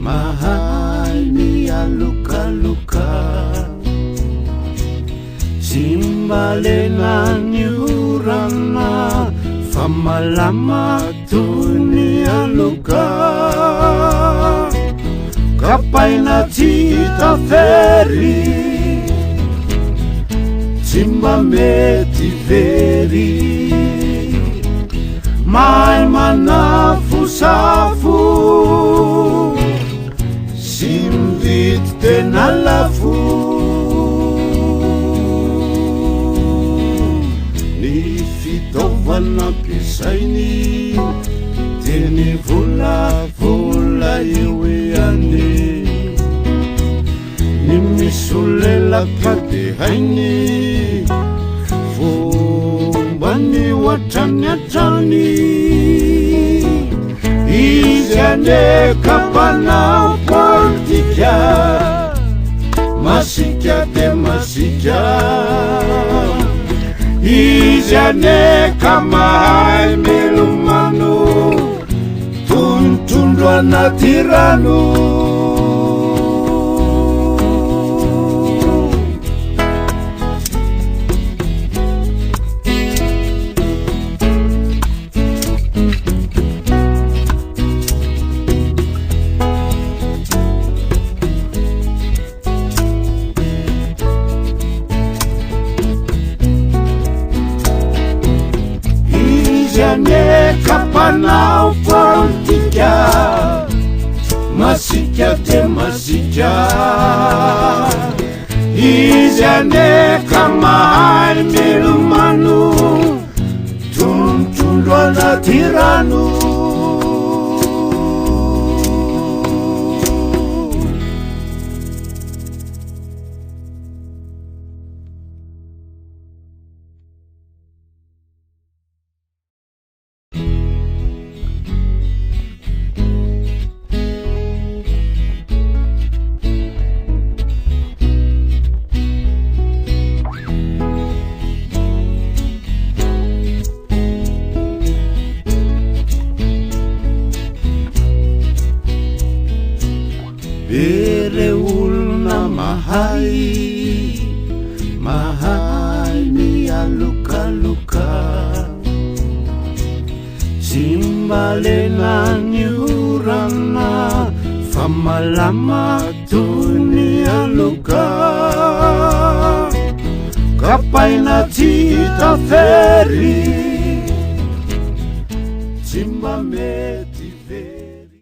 mahay nialuka-luka, simbalena niurana famalama toy nialuka, kapaina tita fery tsy mba mety very, mahay manafosafo sy mividy tena lafo, ny fitaovana ampiasainy teny volavola eo ihany, ny misolelaka de hainy fomba ny ohatrany atrany, izy aneka mpanao politika, masika de masika, izy aneka mahay milomano tontrondro anaty rano, aneka mpanao politika, masika de masika, izy aneka mahay milomano tontrondro anaty rano, bere olona mahay nialuka-luka, simbalena niorana famalama toy nialuka, kapaina tita fery tsy mba mety